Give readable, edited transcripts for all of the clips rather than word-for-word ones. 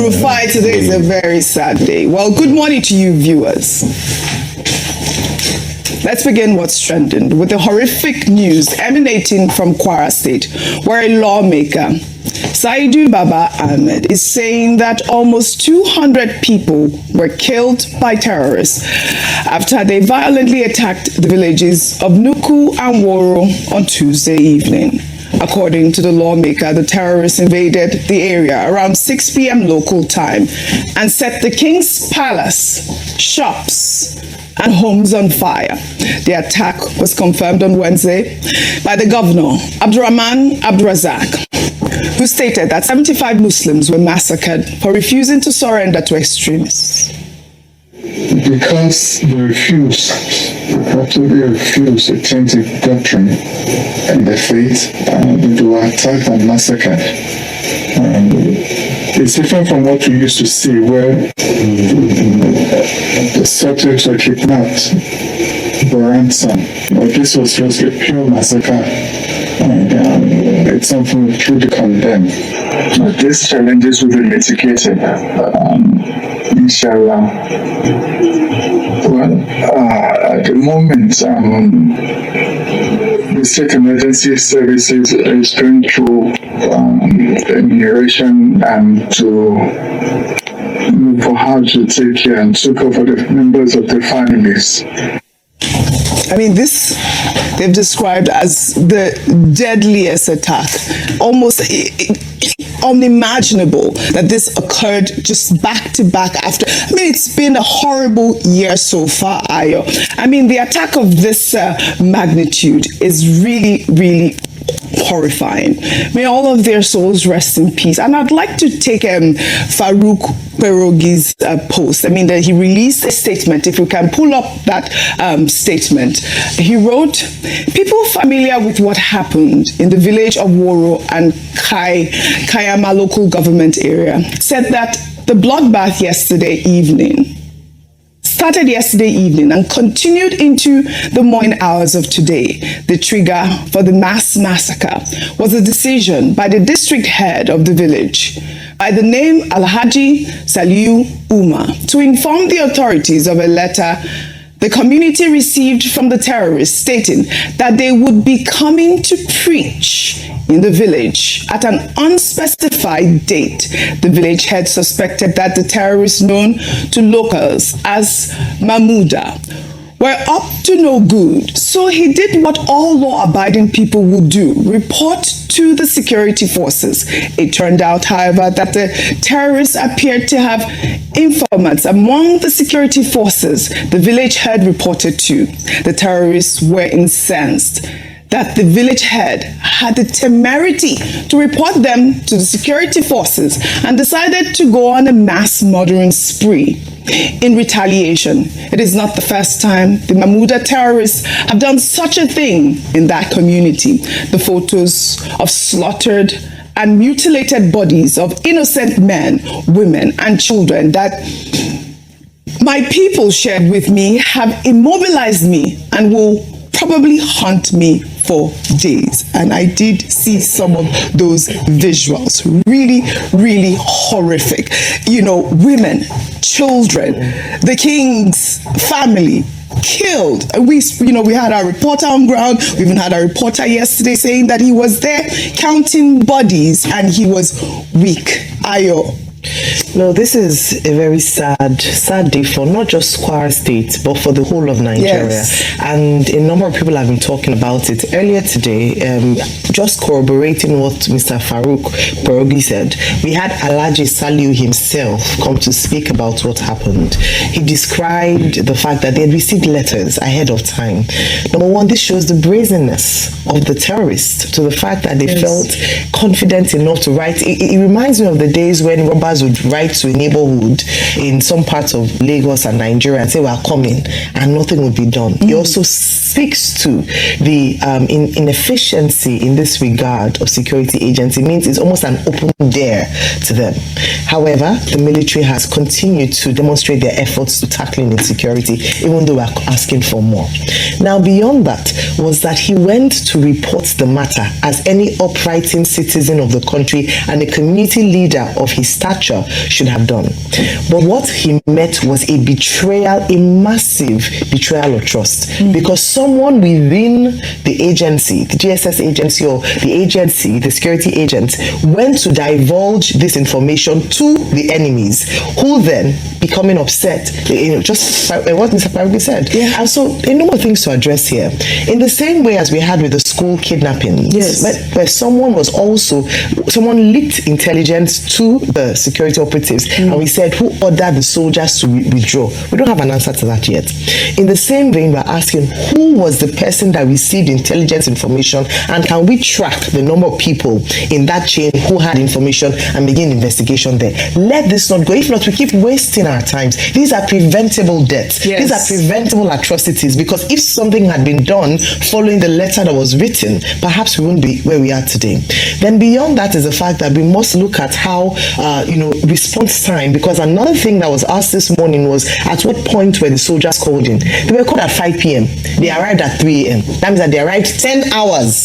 Rufai, today is a very sad day. Well, good morning to you, viewers. Let's begin what's trending with the horrific news emanating from Kwara State, where a lawmaker, Saidu Baba Ahmed, is saying that almost 200 people were killed by terrorists after they violently attacked the villages of Nuku and Woro on Tuesday evening. According to the lawmaker, the terrorists invaded the area around 6 p.m. local time and set the King's Palace, shops, and homes on fire. The attack was confirmed on Wednesday by the governor, Abdurrahman Abdurazak, who stated that 75 Muslims were massacred for refusing to surrender to extremists. Because they absolutely refused authentic doctrine and the faith, they were attacked and massacred. It's different from what we used to see, where the subjects were kidnapped for ransom. But this was just a pure massacre, and it's something we truly condemn. These challenges will be mitigated, inshallah. Well, at the moment, the State Emergency Services is going through enumeration and to for how to take care and look over the members of the families. I mean, this they've described as the deadliest attack, almost unimaginable that this occurred just back to back after. I mean, it's been a horrible year so far, Ayo. I mean, the attack of this magnitude is really, really horrifying. May all of their souls rest in peace. And I'd like to take Farouk Perogi's post. I mean, that he released a statement. If we can pull up that statement, he wrote, "People familiar with what happened in the village of Woro and Kayama local government area said that the bloodbath started yesterday evening and continued into the morning hours of today. The trigger for the mass massacre was a decision by the district head of the village, by the name Alhaji Saliu Umar, to inform the authorities of a letter the community received from the terrorists stating that they would be coming to preach in the village at an unspecified date. The village head suspected that the terrorists, known to locals as Mahmuda, were up to no good. So he did what all law-abiding people would do, report to the security forces. It turned out, however, that the terrorists appeared to have informants among the security forces the village head reported to. The terrorists were incensed that the village head had the temerity to report them to the security forces and decided to go on a mass murdering spree. In retaliation, it is not the first time the Mahmuda terrorists have done such a thing in that community. The photos of slaughtered and mutilated bodies of innocent men, women, and children that my people shared with me have immobilized me and will probably haunt me for days. And I did see some of those visuals. Really, really horrific. You know, women, children, the king's family killed. We had our reporter on ground. We even had our reporter yesterday saying that he was there counting bodies and he was weak. Ayo. No, this is a very sad day for not just Kwara State, but for the whole of Nigeria. Yes. And a number of people have been talking about it earlier today, just corroborating what Mr. Farouk Perogi said. We had Alhaji Saliu himself come to speak about what happened. He described the fact that they had received letters ahead of time. Number one, this shows the brazenness of the terrorists, to the fact that they felt confident enough to write. It reminds me of the days when robbers would write to a neighborhood in some parts of Lagos and Nigeria and say, "We are coming," and nothing would be done. It also speaks to the inefficiency in this regard of security agents. It means it's almost an open dare to them. However, the military has continued to demonstrate their efforts to tackling insecurity, even though we're asking for more. Now, beyond that was that he went to report the matter as any uprighting citizen of the country and a community leader of his stature should have done. But what he met was a betrayal, a massive betrayal of trust, because someone within the agency, the GSS agency or the agency, the security agent, went to divulge this information to the enemies, who then, becoming upset, just what Mr. Parugui said. Yeah. And so there are no more things to address here. In the same way as we had with the school kidnappings, where someone leaked intelligence to the security operatives, and we said, who ordered the soldiers to withdraw? We don't have an answer to that yet. In the same vein, we're asking, who was the person that received intelligence information, and can we track the number of people in that chain who had information and begin investigation there? Let this not go. If not, we keep wasting our times. These are preventable deaths. Yes. These are preventable atrocities, because if something had been done following the letter that was written, perhaps we wouldn't be where we are today. Then beyond that is the fact that we must look at how, response time, because another thing that was asked this morning was, at what point were the soldiers called in? They were called at 5 p.m. They arrived at 3 a.m. That means that they arrived 10 hours.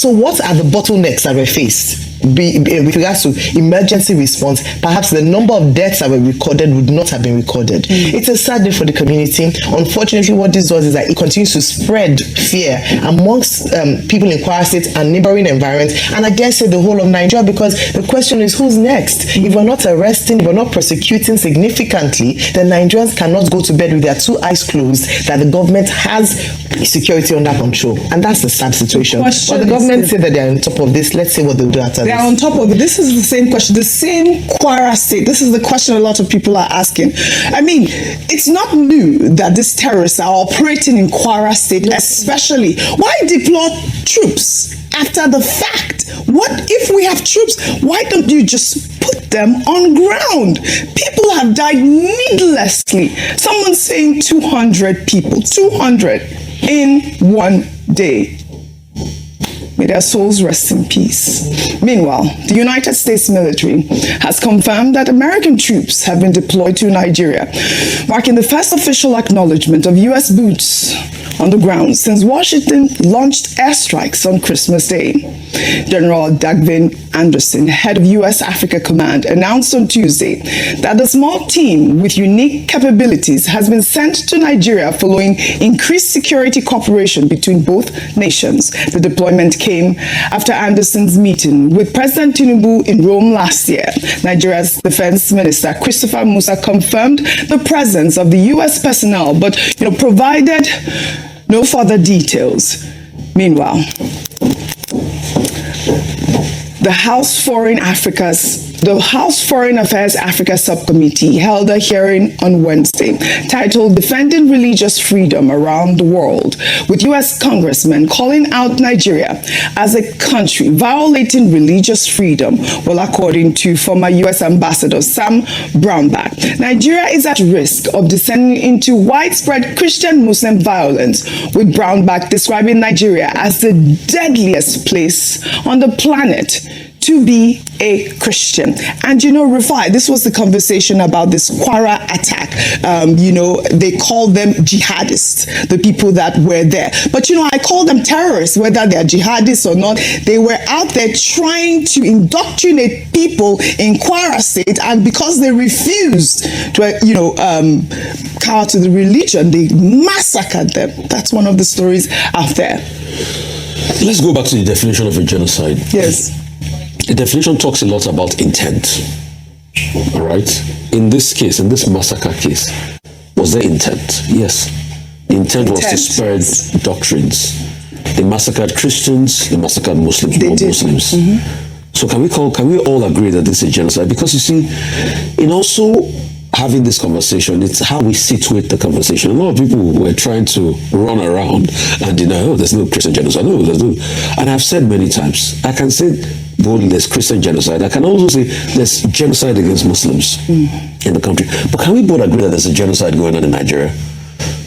So what are the bottlenecks that were faced? With regards to emergency response, perhaps the number of deaths that were recorded would not have been recorded. It's a sad day for the community. Unfortunately, what this does is that it continues to spread fear amongst people in Kwara State and neighboring environments, and I dare say the whole of Nigeria, because the question is, who's next? If we're not arresting, if we're not prosecuting significantly, then Nigerians cannot go to bed with their two eyes closed that the government has security under control, and that's the sad situation. But the government say that they're on top of this. Let's see what they'll do after They are on top of it. This is the same question, the same Kwara State. This is the question a lot of people are asking. I mean, it's not new that these terrorists are operating in Kwara State, especially. Why deploy troops after the fact? What if we have troops? Why don't you just put them on ground? People have died needlessly. Someone's saying 200 people, 200 in one day. May their souls rest in peace. Meanwhile, the United States military has confirmed that American troops have been deployed to Nigeria, marking the first official acknowledgement of U.S. boots on the ground since Washington launched airstrikes on Christmas Day. General Dagvin Anderson, head of U.S. Africa Command, announced on Tuesday that the small team with unique capabilities has been sent to Nigeria following increased security cooperation between both nations. The deployment came after Anderson's meeting with President Tinubu in Rome last year. Nigeria's Defense Minister Christopher Musa confirmed the presence of the U.S. personnel, but provided no further details. Meanwhile, the House Foreign Affairs Africa Subcommittee held a hearing on Wednesday titled Defending Religious Freedom Around the World, with U.S. congressmen calling out Nigeria as a country violating religious freedom. Well, according to former U.S. Ambassador Sam Brownback, Nigeria is at risk of descending into widespread Christian-Muslim violence, with Brownback describing Nigeria as the deadliest place on the planet to be a Christian. And Rufai, this was the conversation about this Kwara attack. They call them jihadists, the people that were there. But I call them terrorists, whether they're jihadists or not. They were out there trying to indoctrinate people in Kwara State, and because they refused to, cower to the religion, they massacred them. That's one of the stories out there. Let's go back to the definition of a genocide. Yes. The definition talks a lot about intent. All right? In this case, in this massacre case, was there intent? Yes. The intent was to spread doctrines. They massacred Christians, they massacred Muslims, Muslims. Mm-hmm. So can we all agree that this is genocide? Because you see, in also having this conversation, it's how we situate the conversation. A lot of people were trying to run around and deny, there's no Christian genocide. No, there's no. And I've said many times, I can say boldly there's Christian genocide. I can also say there's genocide against Muslims in the country. But can we both agree that there's a genocide going on in Nigeria?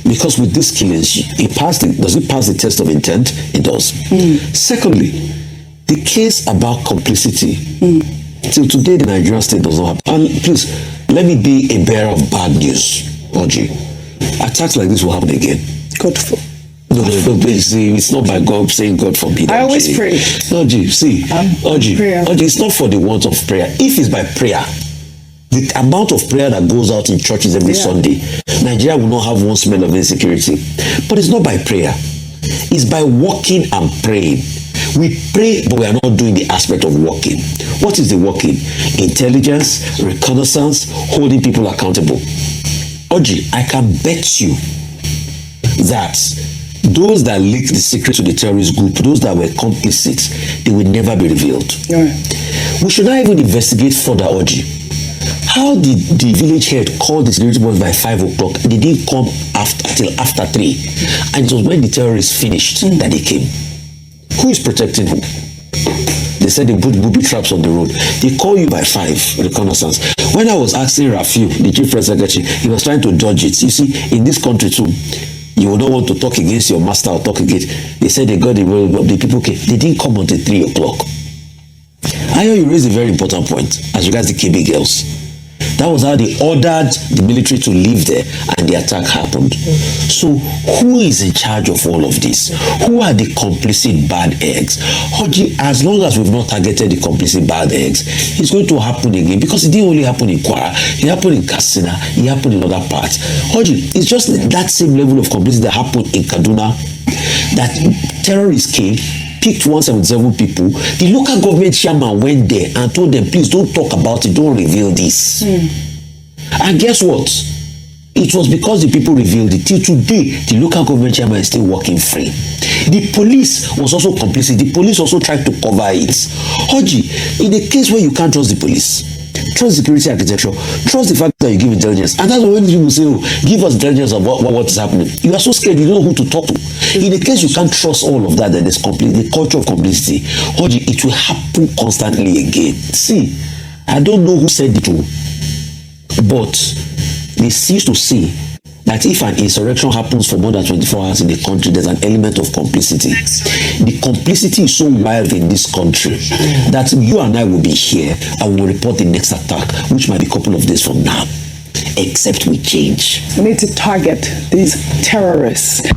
Because with these killings, does it pass the test of intent? It does. Secondly, the case about complicity. Till today, the Nigerian state does not have. And please, let me be a bearer of bad news, Ojy. Attacks like this will happen again. God forbid. No, see, it's not by God saying God forbid. I always pray. Ojy, see, Ojy, it's not for the want of prayer. If it's by prayer, the amount of prayer that goes out in churches every Sunday, Nigeria will not have one smell of insecurity. But it's not by prayer. It's by walking and praying. We pray, but we are not doing the aspect of walking. What is the walking? Intelligence, reconnaissance, holding people accountable. Ojy, I can bet you that those that leaked the secret to the terrorist group, those that were complicit, they will never be revealed. We should not even investigate further, Ojy. How did the village head call the security boys by 5 o'clock? They didn't come till after 3. And it was when the terrorists finished that they came. Who is protecting who? They said they put booby traps on the road. They call you by 5, reconnaissance. When I was asking Rafiu, the chief press secretary, he was trying to dodge it. You see, in this country too, you will not want to talk against your master or talk against. They said they got the people came. They didn't come until 3 o'clock. I know you raised a very important point as regards the KB girls. That was how they ordered the military to leave there and the attack happened. So who is in charge of all of this? Who are the complicit bad eggs? Ojy, as long as we've not targeted the complicit bad eggs, it's going to happen again because it didn't only happen in Kwara, it happened in Katsina, it happened in other parts. Ojy, it's just that same level of complicity that happened in Kaduna, that terrorists came, picked 177 people. The local government chairman went there and told them, please don't talk about it, don't reveal this. And guess what? It was because the people revealed it. Till today, the local government chairman is still working free. The police was also complicit. The police also tried to cover it. Ojy, in a case where you can't trust the police, trust security architecture, trust the fact that you give intelligence. And that's when people say, oh, give us intelligence of what is happening. You are so scared, you don't know who to talk to. In a case you can't trust all of that, then there's the culture of complicity. Ojy, it will happen constantly again. See, I don't know who said it, but they cease to see that if an insurrection happens for more than 24 hours in the country, there's an element of complicity. The complicity is so wild in this country that you and I will be here and will report the next attack, which might be a couple of days from now, except we change. We need to target these terrorists.